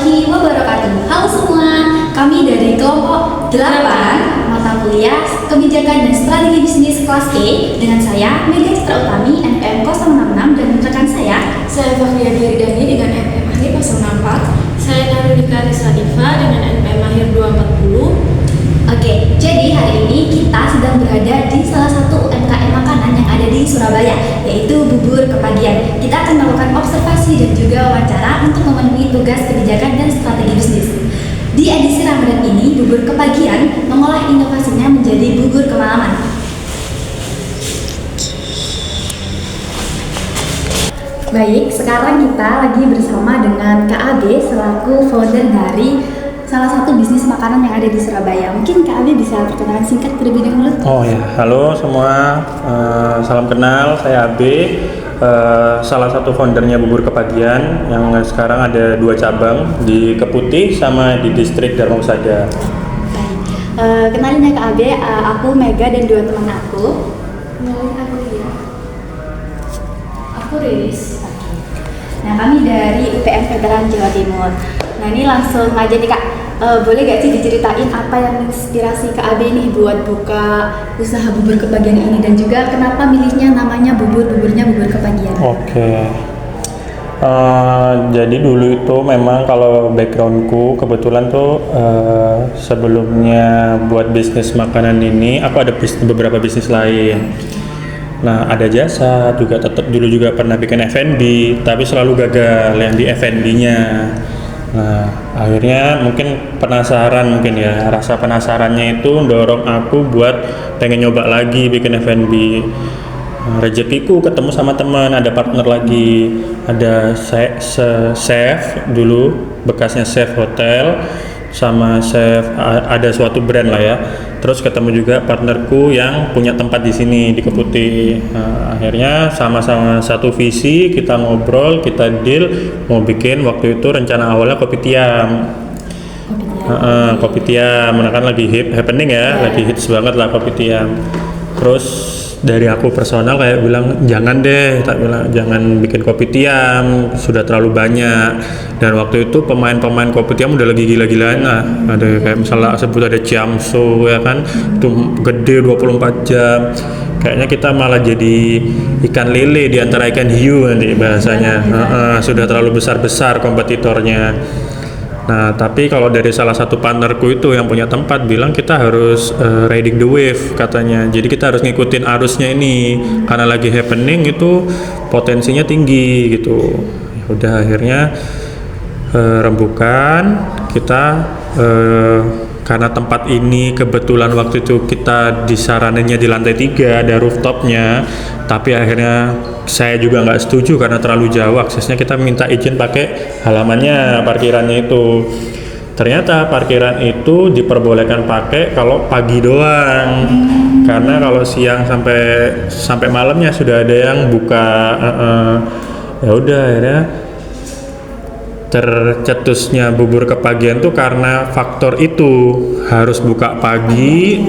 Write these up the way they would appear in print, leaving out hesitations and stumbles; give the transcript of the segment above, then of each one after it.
warahmatullahi wabarakatuh. Halo semua, kami dari kelompok 8 mata kuliah Kebijakan dan Strategi Bisnis kelas E dengan saya Mega Citra Utami NPM 066 dan rekan saya Fakhria Dirdani dengan NPM Mahir 064. Saya Narulika Rizadifa dengan NPM Mahir 240. Oke, jadi hari ini kita sedang berada di salah satu UMKM makanan yang ada di Surabaya, yaitu Bubur Kepagian. Kita akan melakukan observasi dan juga wawancara untuk memenuhi tugas kebijakan dan strategi bisnis. Di edisi Ramadan ini, Bubur Kepagian mengolah inovasinya menjadi bubur kemalaman. Baik, sekarang kita lagi bersama dengan Kak Abe selaku founder dari salah satu bisnis makanan yang ada di Surabaya. Mungkin Kak Abe bisa perkenalan singkat terlebih dahulu. Oh ya, halo semua, salam kenal, saya Abe, salah satu foundernya Bubur Kepagian yang sekarang ada 2 cabang di Keputih sama di distrik Dharma Husada. Baik, kenalin ya Kak Abe, aku Mega dan 2 teman aku. Kenalin aku ya. Aku Riris. Nah, kami dari UPM Veteran Jawa Timur. Nah, ini langsung aja nih Kak, boleh gak sih diceritain apa yang menginspirasi Kak Abe nih buat buka usaha Bubur Kepagian ini, dan juga kenapa milihnya namanya buburnya Bubur Kepagian? Oke. Jadi dulu itu memang kalau backgroundku kebetulan tuh sebelumnya buat bisnis makanan ini aku ada beberapa bisnis lain. Nah, ada jasa juga, tetap dulu juga pernah bikin F&B, tapi selalu gagal yang di F&B-nya. Nah, akhirnya mungkin rasa penasarannya itu dorong aku buat pengen nyoba lagi bikin F&B. Nah, rezekiku ketemu sama teman, ada partner lagi, ada chef dulu, bekasnya chef hotel, sama chef ada suatu brand lah ya. Terus ketemu juga partnerku yang punya tempat di sini di Keputih. Nah, akhirnya sama-sama satu visi, kita ngobrol, kita deal mau bikin waktu itu rencana awalnya kopi tiam. Kopi tiam, kan lagi happening ya, lagi hits banget lah kopi tiam. Terus dari aku personal kayak bilang jangan deh, tak bilang jangan bikin kopi tiam, sudah terlalu banyak. Dan waktu itu pemain-pemain kopi tiam udah lagi gila-gilaan lah. Ada kayak misalnya sebut ada Ciamso ya kan, itu gede 24 jam. Kayaknya kita malah jadi ikan lele di antara ikan hiu nanti bahasanya. Sudah terlalu besar-besar kompetitornya. Nah, tapi kalau dari salah satu partnerku itu yang punya tempat bilang kita harus riding the wave katanya. Jadi kita harus ngikutin arusnya ini karena lagi happening itu potensinya tinggi gitu. Ya udah akhirnya rembukan kita karena tempat ini kebetulan waktu itu kita disaraninnya di lantai 3 ada rooftopnya, tapi akhirnya saya juga nggak setuju karena terlalu jauh aksesnya. Kita minta izin pakai halamannya, parkirannya itu. Ternyata parkiran itu diperbolehkan pakai kalau pagi doang, karena kalau siang sampai malamnya sudah ada yang buka. Ya udah akhirnya tercetusnya Bubur Kepagian tuh karena faktor itu harus buka pagi,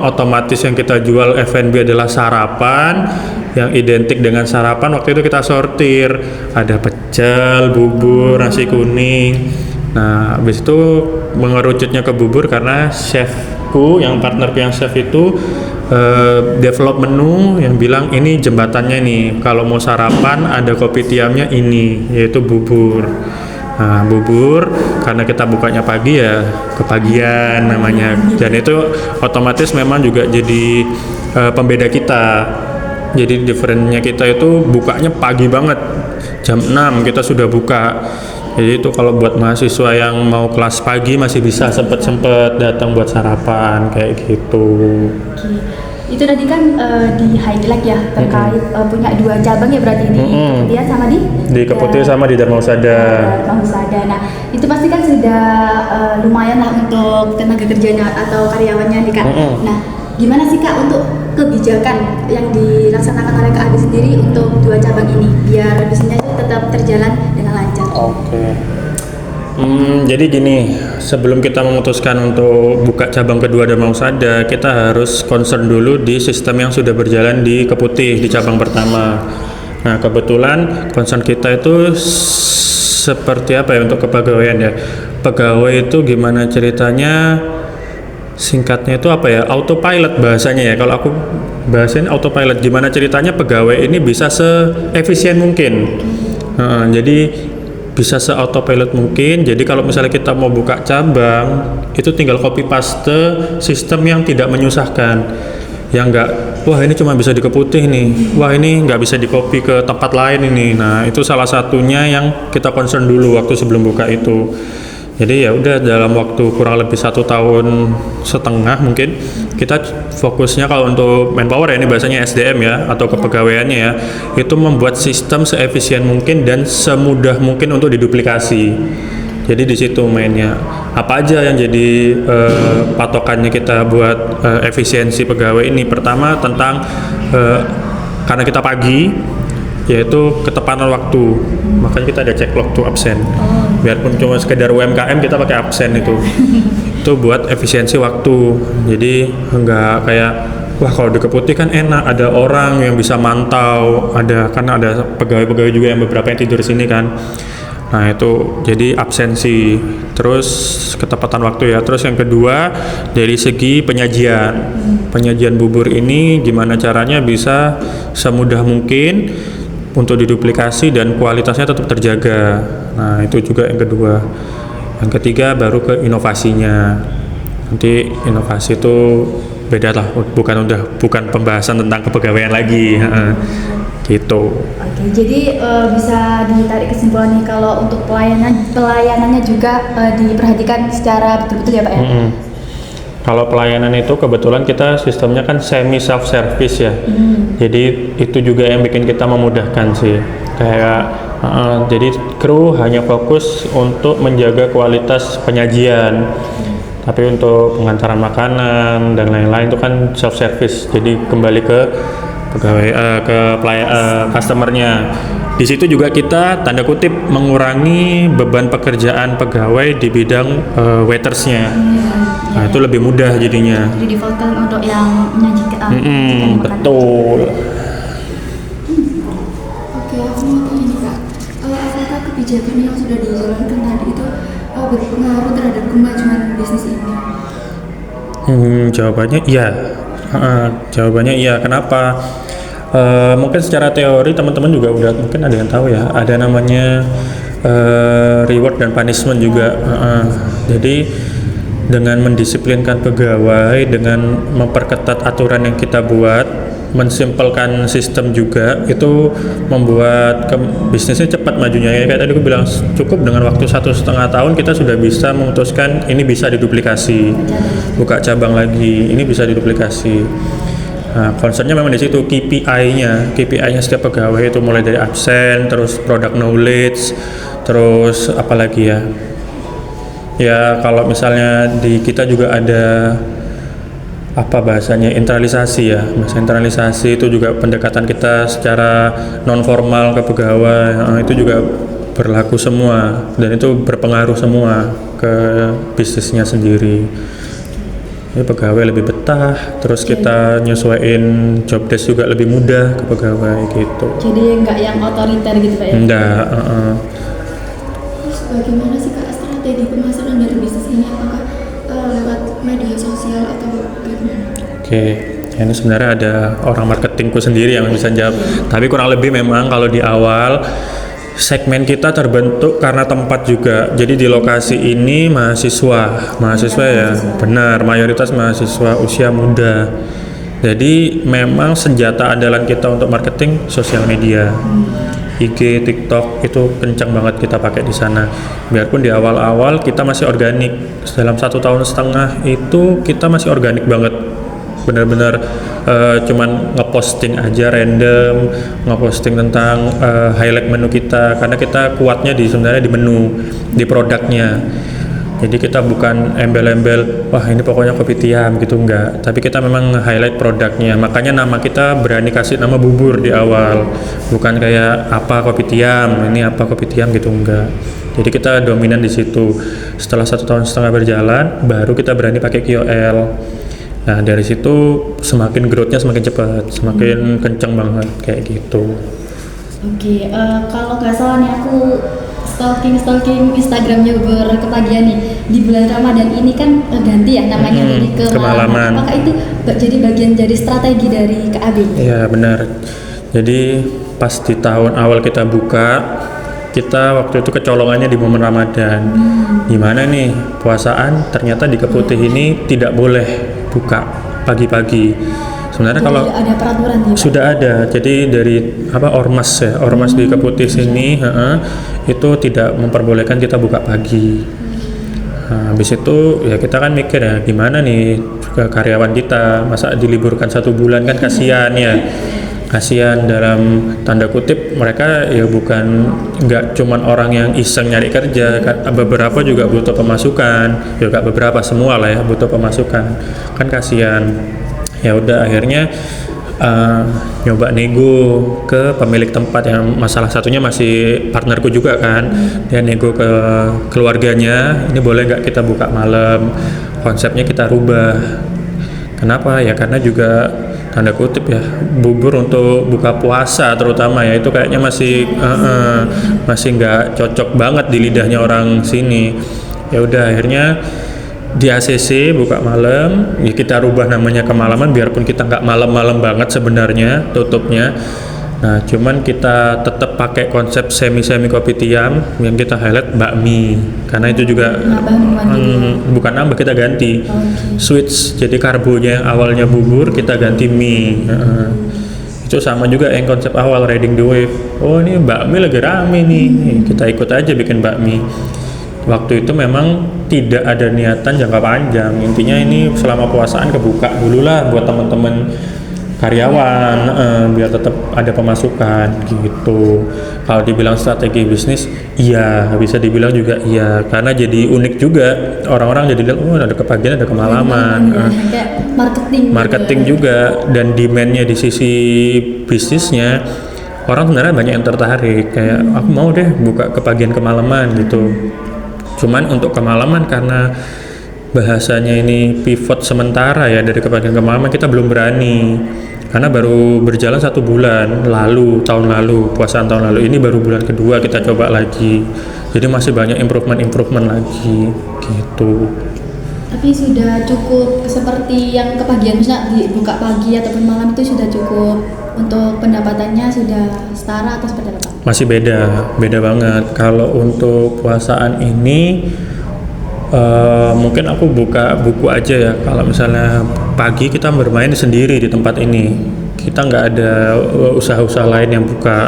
otomatis yang kita jual F&B adalah sarapan, yang identik dengan sarapan waktu itu kita sortir, ada pecel, bubur, nasi kuning. Nah, habis itu mengerucutnya ke bubur karena chefku, yang partnerku yang chef itu develop menu yang bilang ini jembatannya nih, kalau mau sarapan ada kopi tiamnya ini, yaitu bubur. Nah, bubur karena kita bukanya pagi ya Kepagian namanya, dan itu otomatis memang juga jadi pembeda kita. Jadi differentnya kita itu bukanya pagi banget, jam 6 kita sudah buka. Jadi itu kalau buat mahasiswa yang mau kelas pagi masih bisa sempet datang buat sarapan kayak gitu. Itu tadi kan di highlight ya terkait punya 2 cabang ya berarti di Keputih sama di Keputih sama di Dharma Husada. Nah, itu pasti kan sudah lumayan lah untuk tenaga kerjanya atau karyawannya nih Kak. Nah, gimana sih Kak untuk kebijakan yang dilaksanakan oleh Kak Adi sendiri untuk 2 cabang ini biar bisnisnya tetap terjalan dengan lancar? Oke. Jadi gini, sebelum kita memutuskan untuk buka cabang kedua Dharma Husada, kita harus concern dulu di sistem yang sudah berjalan di Keputih di cabang pertama. Nah, kebetulan concern kita itu seperti apa ya untuk kepegawaian ya. Pegawai itu gimana ceritanya? Singkatnya itu apa ya? Autopilot bahasanya ya. Kalau aku bahasin autopilot, gimana ceritanya pegawai ini bisa seefisien mungkin. Jadi bisa se-autopilot mungkin. Jadi kalau misalnya kita mau buka cabang, itu tinggal copy paste sistem yang tidak menyusahkan. Yang enggak, wah ini cuma bisa dikeputih nih, wah ini nggak bisa di copy ke tempat lain ini. Nah itu salah satunya yang kita concern dulu waktu sebelum buka itu. Jadi ya udah dalam waktu kurang lebih 1,5 tahun mungkin kita fokusnya kalau untuk manpower ya, ini bahasanya SDM ya atau kepegawaiannya ya, itu membuat sistem seefisien mungkin dan semudah mungkin untuk diduplikasi. Jadi di situ mainnya. Apa aja yang jadi patokannya kita buat efisiensi pegawai ini? Pertama tentang karena kita pagi, yaitu ketepatan waktu. Makanya kita ada cek waktu absen. Biarpun cuma sekedar UMKM kita pakai absen itu. Itu buat efisiensi waktu. Jadi enggak kayak wah kalau dikeputih kan enak, ada orang yang bisa mantau, karena ada pegawai-pegawai juga yang beberapa yang tidur sini kan. Nah itu jadi absensi, terus ketepatan waktu ya. Terus yang kedua dari segi penyajian bubur ini gimana caranya bisa semudah mungkin untuk diduplikasi dan kualitasnya tetap terjaga. Nah itu juga yang kedua. Yang ketiga baru ke inovasinya. Nanti inovasi itu beda lah, bukan pembahasan tentang kepegawaian lagi. Gitu. Oke, jadi bisa ditarik kesimpulan nih kalau untuk pelayanannya juga diperhatikan secara betul-betul ya Pak ya? Kalau pelayanan itu kebetulan kita sistemnya kan semi self service ya. Jadi itu juga yang bikin kita memudahkan sih. Kayak jadi kru hanya fokus untuk menjaga kualitas penyajian. Tapi untuk pengantaran makanan dan lain-lain itu kan self service. Jadi kembali ke pegawai customernya. Di situ juga kita tanda kutip mengurangi beban pekerjaan pegawai di bidang waitersnya. Nah itu lebih mudah jadinya. Jadi defaultkan untuk yang menyajikan betul. Oke, aku mau tanya nih Kak, apakah kebijakan yang sudah dijalankan tadi itu berpengaruh terhadap kemajuan bisnis ini? Jawabannya iya. Jawabannya iya. Kenapa? Mungkin secara teori teman-teman juga udah mungkin ada yang tahu ya. Ada namanya reward dan punishment juga. Jadi dengan mendisiplinkan pegawai, dengan memperketat aturan yang kita buat, mensimpelkan sistem juga, itu membuat bisnisnya cepat majunya. Kayak tadi aku bilang, cukup dengan waktu 1,5 tahun kita sudah bisa memutuskan ini bisa diduplikasi, buka cabang lagi, ini bisa diduplikasi. Nah, concernnya memang di situ KPI-nya setiap pegawai itu mulai dari absen, terus product knowledge, terus apalagi ya. Ya kalau misalnya di kita juga ada apa bahasanya internalisasi ya, bahasa internalisasi itu juga pendekatan kita secara non formal ke pegawai, itu juga berlaku semua dan itu berpengaruh semua ke bisnisnya sendiri. Jadi pegawai lebih betah, terus kita nyesuaiin job desk juga lebih mudah ke pegawai gitu. Jadi nggak yang otoriter gitu Pak ya? Enggak. Terus bagaimana sih Kak strategi pemasaran dari bisnis ini? Apakah lewat media sosial atau bagaimana? Oke, ini sebenarnya ada orang marketingku sendiri yang bisa jawab. Tapi kurang lebih memang kalau di awal segmen kita terbentuk karena tempat juga. Jadi di lokasi ini mahasiswa ya, benar, mayoritas mahasiswa usia muda. Jadi memang senjata andalan kita untuk marketing sosial media. IG, TikTok itu kencang banget kita pakai di sana. Biarpun di awal-awal kita masih organik. Dalam 1,5 tahun itu kita masih organik banget. Benar-benar cuman ngeposting aja random, ngeposting tentang highlight menu kita, karena kita kuatnya sebenarnya di menu, di produknya. Jadi kita bukan embel-embel, wah ini pokoknya kopi tiam gitu, enggak. Tapi kita memang highlight produknya. Makanya nama kita berani kasih nama bubur di awal. Bukan kayak apa kopi tiam, ini apa kopi tiam gitu, enggak. Jadi kita dominan di situ. Setelah 1,5 tahun berjalan, baru kita berani pakai KOL. Nah dari situ semakin growth-nya semakin cepat, semakin kencang banget kayak gitu. Oke, kalau nggak salah nih aku stalking Instagramnya bubur kepagian nih di bulan Ramadan ini kan ganti ya namanya jadi kemalaman. Apakah itu jadi bagian dari strategi dari KAB? Iya benar. Jadi pas di tahun awal kita buka, kita waktu itu kecolongannya di momen Ramadan. Gimana nih puasaan? Ternyata di Keputih ini tidak boleh buka pagi-pagi. Sebenarnya kalau ada peraturan ya, sudah ada, jadi dari ormas ya, ormas di Keputih sini itu tidak memperbolehkan kita buka pagi. Nah, habis itu ya kita kan mikir ya gimana nih ke karyawan kita, masa diliburkan 1 bulan kan kasihan ya. Kasihan dalam tanda kutip, mereka ya bukan nggak cuman orang yang iseng nyari kerja, kan beberapa juga butuh pemasukan, ya nggak beberapa, semua lah ya butuh pemasukan, kan kasihan. Ya udah akhirnya nyoba nego ke pemilik tempat yang masalah satunya masih partnerku juga kan, dia nego ke keluarganya, ini boleh nggak kita buka malam, konsepnya kita rubah. Kenapa ya, karena juga tanda kutip ya bubur untuk buka puasa terutama ya itu kayaknya masih nggak cocok banget di lidahnya orang sini. Ya udah akhirnya di ACC buka malam, ya kita rubah namanya kemalaman biarpun kita nggak malam-malam banget sebenarnya tutupnya. Nah cuman kita tetap pakai konsep semi kopi tiam yang kita highlight bakmi, karena itu juga bukan nambah, kita ganti switch, jadi karbonya yang awalnya bubur kita ganti mie. Itu sama juga yang konsep awal riding the wave, oh ini bakmi lagi rame nih, kita ikut aja bikin bakmi. Waktu itu memang tidak ada niatan jangka panjang, intinya ini selama puasaan kebuka dulu lah buat teman-teman karyawan, biar tetap ada pemasukan gitu. Kalau dibilang strategi bisnis, iya, bisa dibilang juga iya, karena jadi unik juga, orang-orang jadi lihat, oh ada kepagian, ada kemalaman. Kayak marketing juga, dan demandnya di sisi bisnisnya, orang sebenarnya banyak yang tertarik, kayak aku mau deh buka kepagian kemalaman gitu. Cuman untuk kemalaman karena bahasanya ini pivot sementara ya dari kepagian kemalaman, kita belum berani karena baru berjalan 1 bulan lalu, tahun lalu, puasaan tahun lalu, ini baru bulan kedua kita coba lagi, jadi masih banyak improvement lagi gitu. Tapi sudah cukup seperti yang kepagian, misalnya dibuka pagi ataupun malam itu sudah cukup untuk pendapatannya, sudah setara atau seperti apa? Masih beda banget. Kalau untuk puasaan ini mungkin aku buka buku aja ya. Kalau misalnya pagi kita bermain sendiri di tempat ini, kita nggak ada usaha-usaha lain yang buka.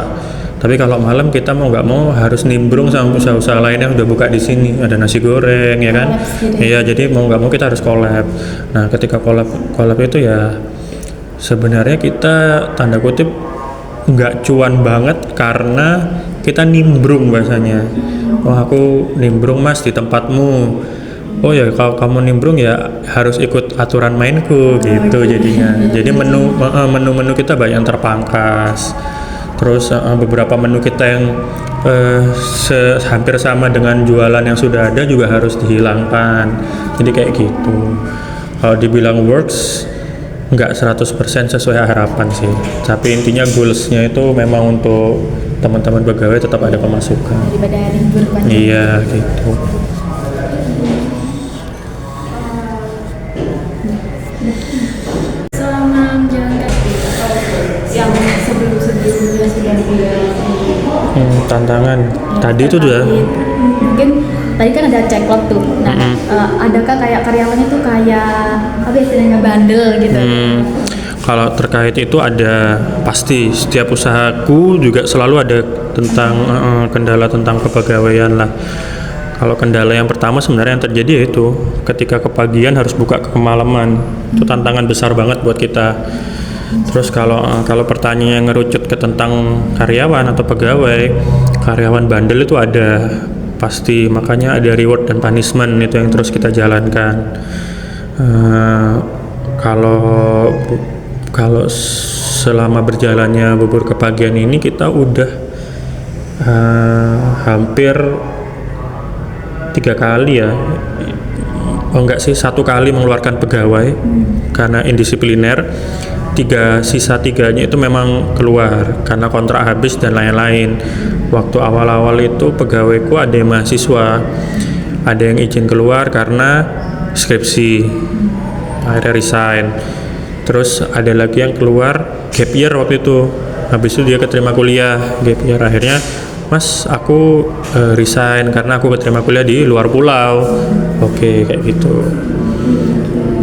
Tapi kalau malam kita mau nggak mau harus nimbrung sama usaha-usaha lain yang udah buka di sini. Ada nasi goreng ya kan? Iya, jadi mau nggak mau kita harus collab. Nah, ketika collab itu ya sebenarnya kita tanda kutip nggak cuan banget karena kita nimbrung bahasanya. Oh aku nimbrung mas di tempatmu. Oh ya kalau kamu nimbrung ya harus ikut aturan mainku gitu jadinya. Jadi menu kita banyak yang terpangkas. Terus beberapa menu kita yang hampir sama dengan jualan yang sudah ada juga harus dihilangkan. Jadi kayak gitu. Kalau dibilang works, nggak 100% sesuai harapan sih. Tapi intinya goalsnya itu memang untuk teman-teman pegawai tetap ada pemasukan. Daripada libur panjang. Iya gitu. Selama menjalankan yang sebelum-sebelumnya sudah Tantangan tadi itu juga mungkin tadi kan ada checklog tuh. Nah, adakah kayak karyawannya tuh kayak apa istilahnya bandel gitu? Kalau terkait itu ada, pasti setiap usahaku juga selalu ada tentang kendala tentang kepegawaian lah. Kalau kendala yang pertama sebenarnya yang terjadi yaitu ketika kepagian harus buka ke kemalaman, itu tantangan besar banget buat kita. Terus kalau pertanyaan yang ngerucut ke tentang karyawan atau pegawai, karyawan bandel itu ada pasti, makanya ada reward dan punishment itu yang terus kita jalankan. Kalau selama berjalannya bubur kepagian ini kita udah hampir 3 kali ya, oh enggak sih, 1 kali mengeluarkan pegawai karena indisipliner. Sisa tiganya itu memang keluar karena kontrak habis dan lain-lain. Waktu awal-awal itu pegawaiku ada yang mahasiswa, ada yang izin keluar karena skripsi, akhirnya resign. Terus ada lagi yang keluar gap year waktu itu, habis itu dia keterima kuliah gap year. Akhirnya, Mas, aku resign karena aku keterima kuliah di luar pulau. Oke, kayak gitu.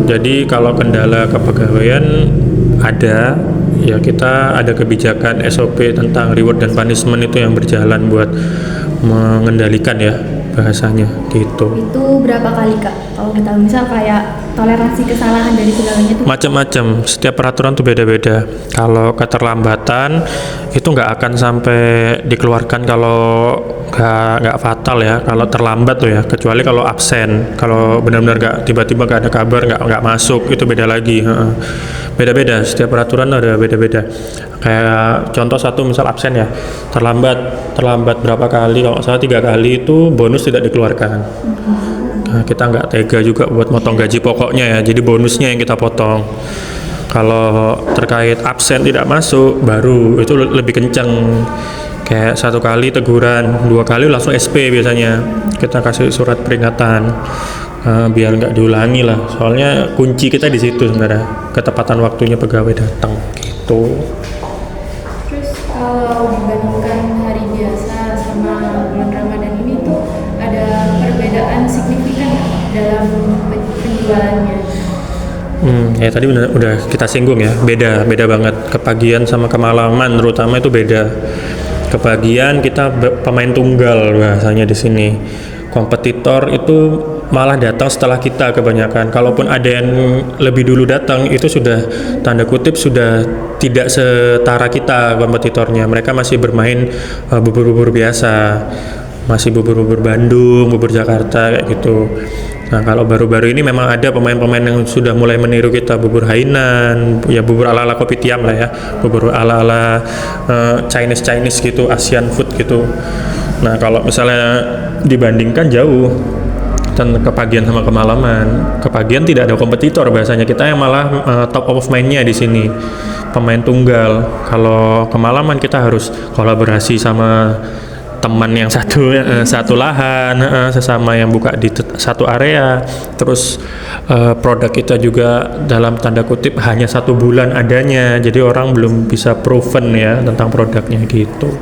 Jadi kalau kendala kepegawaian ada, ya kita ada kebijakan SOP tentang reward dan punishment itu yang berjalan buat mengendalikan ya bahasanya gitu. Itu berapa kali Kak? Kalau kita misal kayak toleransi kesalahan dari pegawainya itu Macam-macam, setiap peraturan tuh beda-beda. Kalau keterlambatan itu nggak akan sampai dikeluarkan kalau nggak fatal ya. Kalau terlambat tuh ya, kecuali kalau absen. Kalau benar-benar nggak tiba-tiba nggak ada kabar, nggak masuk, itu beda lagi. Beda-beda, setiap peraturan ada beda-beda. Kayak contoh satu, misal absen ya, terlambat berapa kali? Kalau salah 3 kali itu bonus tidak dikeluarkan. Nah, kita nggak tega juga buat motong gaji pokoknya ya, jadi bonusnya yang kita potong. Kalau terkait absen tidak masuk, baru itu lebih kencang. Kayak 1 kali teguran, 2 kali langsung SP biasanya. Kita kasih surat peringatan, biar nggak diulangi lah. Soalnya kunci kita di situ sebenarnya, ketepatan waktunya pegawai datang gitu. Terus kalau dibandingkan hari biasa sama bulan Ramadan ini tuh ada perbedaan signifikan nggak dalam penjualannya? Ya tadi udah kita singgung ya, beda banget. Kepagian sama kemalaman terutama itu beda. Kepagian kita pemain tunggal bahasanya di sini. Kompetitor itu malah datang setelah kita kebanyakan. Kalaupun ada yang lebih dulu datang, itu sudah tanda kutip sudah tidak setara kita kompetitornya. Mereka masih bermain bubur-bubur biasa, masih bubur-bubur Bandung, bubur Jakarta kayak gitu. Nah, kalau baru-baru ini memang ada pemain-pemain yang sudah mulai meniru kita, bubur Hainan, ya bubur ala-ala kopitiam lah ya, bubur ala-ala Chinese gitu, Asian food gitu. Nah, kalau misalnya dibandingkan jauh dan kepagian sama kemalaman. Kepagian tidak ada kompetitor bahasanya, kita yang malah top of mind-nya di sini. Pemain tunggal. Kalau kemalaman kita harus kolaborasi sama teman yang satu lahan, sesama yang buka di satu area. Terus produk kita juga dalam tanda kutip hanya 1 bulan adanya, jadi orang belum bisa proven ya tentang produknya gitu.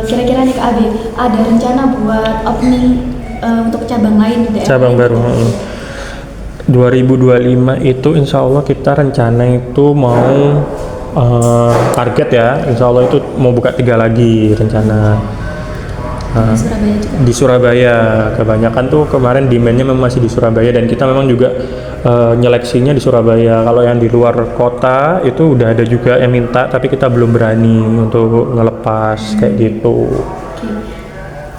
kira-kira nih Kak Abi, ada rencana buat opening untuk cabang lain di daerah? Cabang baru. 2025 itu insya Allah kita rencana itu mau target ya, insya Allah itu mau buka 3 lagi rencana. Di Surabaya juga? Di Surabaya, kebanyakan tuh kemarin demand-nya memang masih di Surabaya dan kita memang juga nyeleksinya di Surabaya. Kalau yang di luar kota itu udah ada juga yang minta, tapi kita belum berani untuk ngelepas kayak gitu. Oke.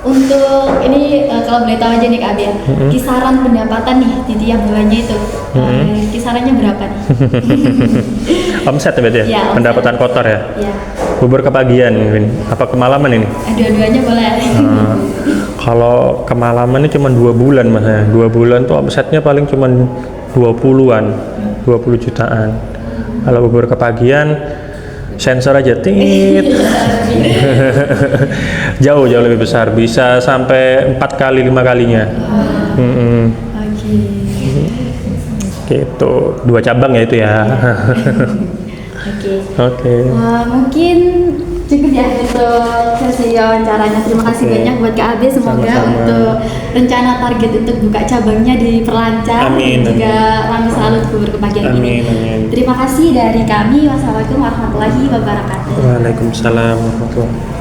Untuk ini kalau boleh tahu aja nih Kak Abi ya, kisaran pendapatan nih di tiap bulannya itu kisarannya berapa nih? Omset ya berarti ya? Ya, Pendapatan kotor ya? Ya, Bubur kepagian ini, apa kemalaman ini? dua-duanya boleh. Kalau kemalaman ini cuma 2 bulan mas ya. 2 bulan tuh omsetnya paling cuma 20-an, 20 jutaan. Kalau bubur kepagian sensor aja tit. jauh lebih besar, bisa sampai 4 kali 5 kalinya. Oke. Gitu, 2 cabang ya itu ya. Oke. Mungkin cukup ya untuk sesi wawancaranya. Terima kasih Oke. banyak buat Kak Abi. Semoga Sama-sama. untuk rencana target untuk buka cabangnya diperlancar Amin, dan juga ramai selalu untuk bubur kepagian ini. Amin. Terima kasih dari kami. Wassalamualaikum warahmatullahi wabarakatuh. Waalaikumsalam warahmatullahi wabarakatuh.